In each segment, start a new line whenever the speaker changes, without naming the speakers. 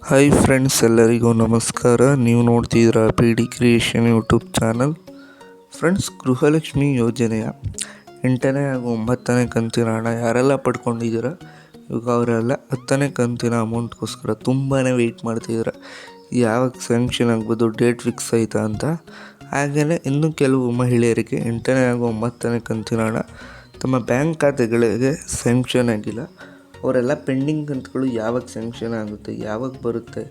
Hi friends, ಎಲ್ಲರಿಗೂ ನಮಸ್ಕಾರ. ನೀವು ನೋಡ್ತಿದ್ದೀರಾ P D creation YouTube channel. Friends, Gruhalakshmi ಯೋಜನೆಯ 8ನೇ ಹಾಗೂ 9ನೇ ಕಂತಿನ ಹಣ ಯಾರೆಲ್ಲ ಪಡ್ಕೊಂಡಿದ್ದೀರ, ಇವಾಗ ಅವರೆಲ್ಲ 10ನೇ ಕಂತಿನ ಅಮೌಂಟ್ಗೋಸ್ಕರ ತುಂಬಾ ವೆಯ್ಟ್ ಮಾಡ್ತಿದ್ದೀರ. ಯಾವಾಗ ಸ್ಯಾಂಕ್ಷನ್ ಆಗ್ಬೋದು, ಡೇಟ್ ಫಿಕ್ಸ್ ಆಯಿತಾ ಅಂತ. ಹಾಗೆಯೇ ಇನ್ನೂ ಕೆಲವು ಮಹಿಳೆಯರಿಗೆ 8ನೇ ಹಾಗೂ 9ನೇ ಕಂತಿನ ಹಣ ತಮ್ಮ ಬ್ಯಾಂಕ್ ಖಾತೆಗಳಿಗೆ ಸ್ಯಾಂಕ್ಷನ್ ಆಗಿಲ್ಲ. ಅವರೆಲ್ಲ ಪೆಂಡಿಂಗ್ ಕಂತುಗಳು ಯಾವಾಗ ಸ್ಯಾಂಕ್ಷನ್ ಆಗುತ್ತೆ, ಯಾವಾಗ ಬರುತ್ತೆ,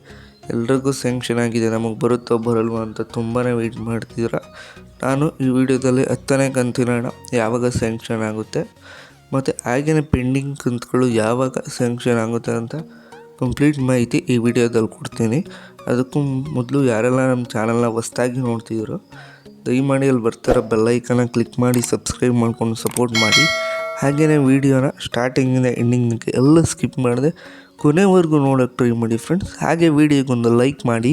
ಎಲ್ರಿಗೂ ಸ್ಯಾಂಕ್ಷನ್ ಆಗಿದೆ, ನಮಗೆ ಬರುತ್ತೋ ಬರಲ್ವೋ ಅಂತ ತುಂಬಾ ವೆಯ್ಟ್ ಮಾಡ್ತಿದ್ದೀರ. ನಾನು ಈ ವಿಡಿಯೋದಲ್ಲಿ 10ನೇ ಕಂತಿನ ಹಣ ಯಾವಾಗ ಸ್ಯಾಂಕ್ಷನ್ ಆಗುತ್ತೆ ಮತ್ತು ಹಾಗೆಯೇ ಪೆಂಡಿಂಗ್ ಕಂತುಗಳು ಯಾವಾಗ ಸ್ಯಾಂಕ್ಷನ್ ಆಗುತ್ತೆ ಅಂತ ಕಂಪ್ಲೀಟ್ ಮಾಹಿತಿ ಈ ವಿಡಿಯೋದಲ್ಲಿ ಕೊಡ್ತೀನಿ. ಅದಕ್ಕೂ ಮೊದಲು ಯಾರೆಲ್ಲ ನಮ್ಮ ಚಾನಲ್ನ ಹೊಸ್ದಾಗಿ ನೋಡ್ತಿದ್ದೀರೋ ದಯಮಾಡಿ ಅಲ್ಲಿ ಬರ್ತಾರೋ ಬೆಲ್ಲೈಕನ್ನ ಕ್ಲಿಕ್ ಮಾಡಿ ಸಬ್ಸ್ಕ್ರೈಬ್ ಮಾಡ್ಕೊಂಡು ಸಪೋರ್ಟ್ ಮಾಡಿ. ಹಾಗೆಯೇ ವೀಡಿಯೋನ ಸ್ಟಾರ್ಟಿಂಗಿಂದ ಎಂಡಿಂಗಿಗೆ ಎಲ್ಲ ಸ್ಕಿಪ್ ಮಾಡಿದೆ ಕೊನೆವರೆಗೂ ನೋಡೋಕ್ಕೆ ಟ್ರೈ ಮಾಡಿ ಫ್ರೆಂಡ್ಸ್. ಹಾಗೆ ವೀಡಿಯೋಗೊಂದು ಲೈಕ್ ಮಾಡಿ.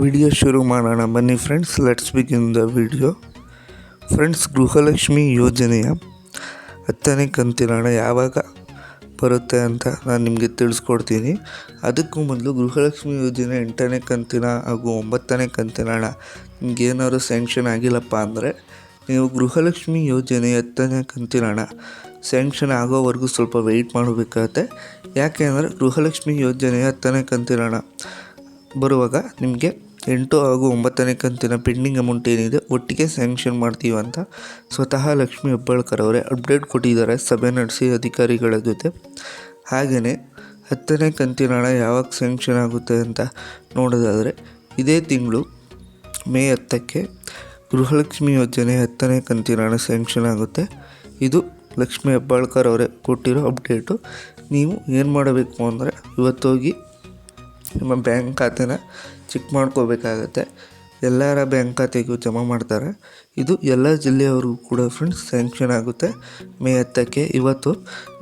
ವಿಡಿಯೋ ಶುರು ಮಾಡೋಣ ಬನ್ನಿ friends. Let's begin the video. Friends, Gruhalakshmi ಯೋಜನೆಯ 10ನೇ ಕಂತಿನ ಹಣ ಯಾವಾಗ ಬರುತ್ತೆ ಅಂತ ನಾನು ನಿಮಗೆ ತಿಳಿಸ್ಕೊಡ್ತೀನಿ. ಅದಕ್ಕೂ ಮೊದಲು ಗೃಹಲಕ್ಷ್ಮಿ ಯೋಜನೆ 8ನೇ ಕಂತಿನ ಹಾಗೂ 9ನೇ ಕಂತಿನ ಹಣ ನಿಮಗೇನಾದ್ರು ಸ್ಯಾಂಕ್ಷನ್ ಆಗಿಲ್ಲಪ್ಪ ಅಂದರೆ ನೀವು ಗೃಹಲಕ್ಷ್ಮಿ ಯೋಜನೆ 10ನೇ ಕಂತಿನ ಹಣ ಸ್ಯಾಂಕ್ಷನ್ ಆಗೋವರೆಗೂ ಸ್ವಲ್ಪ ವೆಯ್ಟ್ ಮಾಡಬೇಕಾಗತ್ತೆ. ಯಾಕೆ ಅಂದರೆ ಗೃಹಲಕ್ಷ್ಮಿ ಯೋಜನೆಯ 10ನೇ ಕಂತಿನ ಹಣ ಬರುವಾಗ ನಿಮಗೆ 8 ಹಾಗೂ 9ನೇ ಕಂತಿನ ಪೆಂಡಿಂಗ್ ಅಮೌಂಟ್ ಏನಿದೆ ಒಟ್ಟಿಗೆ ಸ್ಯಾಂಕ್ಷನ್ ಮಾಡ್ತೀವಿ ಅಂತ ಸ್ವತಃ ಲಕ್ಷ್ಮೀ ಹೆಬ್ಬಾಳ್ಕರ್ ಅವರೇ ಅಪ್ಡೇಟ್ ಕೊಟ್ಟಿದ್ದಾರೆ ಸಭೆ ನಡೆಸಿ ಅಧಿಕಾರಿಗಳ ಜೊತೆ. ಹಾಗೆಯೇ 10ನೇ ಕಂತಿನ ಹಣ ಯಾವಾಗ ಸ್ಯಾಂಕ್ಷನ್ ಆಗುತ್ತೆ ಅಂತ ನೋಡೋದಾದರೆ ಇದೇ ತಿಂಗಳು ಮೇ 10ಕ್ಕೆ ಗೃಹಲಕ್ಷ್ಮಿ ಯೋಜನೆ 10ನೇ ಕಂತಿನ ಹಣ ಸ್ಯಾಂಕ್ಷನ್ ಆಗುತ್ತೆ. ಇದು ಲಕ್ಷ್ಮೀ ಹೆಬ್ಬಾಳ್ಕರ್ ಅವರೇ ಕೊಟ್ಟಿರೋ ಅಪ್ಡೇಟು. ನೀವು ಏನು ಮಾಡಬೇಕು ಅಂದರೆ ಇವತ್ತು ಹೋಗಿ ನಿಮ್ಮ ಬ್ಯಾಂಕ್ ಖಾತೆನ ಚೆಕ್ ಮಾಡ್ಕೋಬೇಕಾಗತ್ತೆ. ಎಲ್ಲರ ಬ್ಯಾಂಕ್ ಖಾತೆಗೂ ಜಮಾ ಮಾಡ್ತಾರೆ. ಇದು ಎಲ್ಲ ಜಿಲ್ಲೆಯವ್ರಿಗೂ ಕೂಡ ಫ್ರೆಂಡ್ಸ್ ಸ್ಯಾಂಕ್ಷನ್ ಆಗುತ್ತೆ ಮೇ 10ಕ್ಕೆ. ಇವತ್ತು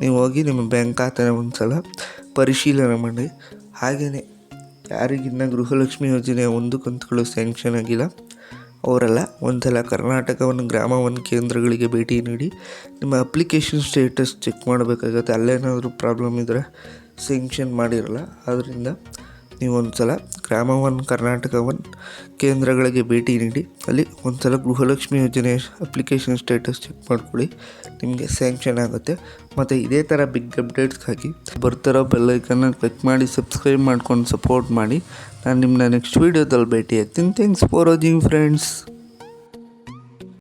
ನೀವು ಹೋಗಿ ನಿಮ್ಮ ಬ್ಯಾಂಕ್ ಖಾತೆನ ಒಂದು ಸಲ ಪರಿಶೀಲನೆ ಮಾಡಿ. ಹಾಗೆಯೇ ಯಾರಿಗಿನ್ನ ಗೃಹಲಕ್ಷ್ಮಿ ಯೋಜನೆಯ 1 ಕಂತುಗಳು ಸ್ಯಾಂಕ್ಷನ್ ಆಗಿಲ್ಲ ಅವರೆಲ್ಲ ಒಂದ್ಸಲ ಕರ್ನಾಟಕ ಗ್ರಾಮ ಕೇಂದ್ರಗಳಿಗೆ ಭೇಟಿ ನೀಡಿ ನಿಮ್ಮ ಅಪ್ಲಿಕೇಶನ್ ಸ್ಟೇಟಸ್ ಚೆಕ್ ಮಾಡಬೇಕಾಗತ್ತೆ. ಅಲ್ಲೇನಾದರೂ ಪ್ರಾಬ್ಲಮ್ ಇದ್ದರೆ ಸ್ಯಾಂಕ್ಷನ್ ಮಾಡಿರಲ್ಲ. ಆದ್ದರಿಂದ ನೀವು ಒಂದ್ಸಲ ಗ್ರಾಮ ಕರ್ನಾಟಕ ಕೇಂದ್ರಗಳಿಗೆ ಭೇಟಿ ನೀಡಿ ಅಲ್ಲಿ ಒಂದ್ಸಲ ಗೃಹಲಕ್ಷ್ಮಿ ಯೋಜನೆಯ ಅಪ್ಲಿಕೇಶನ್ ಸ್ಟೇಟಸ್ ಚೆಕ್ ಮಾಡ್ಕೊಳ್ಳಿ, ನಿಮಗೆ ಸ್ಯಾಂಕ್ಷನ್ ಆಗುತ್ತೆ. ಮತ್ತು ಇದೇ ಥರ ಬಿಗ್ ಅಪ್ಡೇಟ್ಸ್ಗಾಗಿ ಬರ್ತಾರೋ ಬೆಲ್ಲೈಕನ್ನ ಕ್ಲಿಕ್ ಮಾಡಿ ಸಬ್ಸ್ಕ್ರೈಬ್ ಮಾಡ್ಕೊಂಡು ಸಪೋರ್ಟ್ ಮಾಡಿ. ನಾನು ನಿಮ್ಮನ್ನ ನೆಕ್ಸ್ಟ್ ವೀಡಿಯೋದಲ್ಲಿ ಭೇಟಿ ಆಗ್ತೀನಿ. Thanks for watching friends.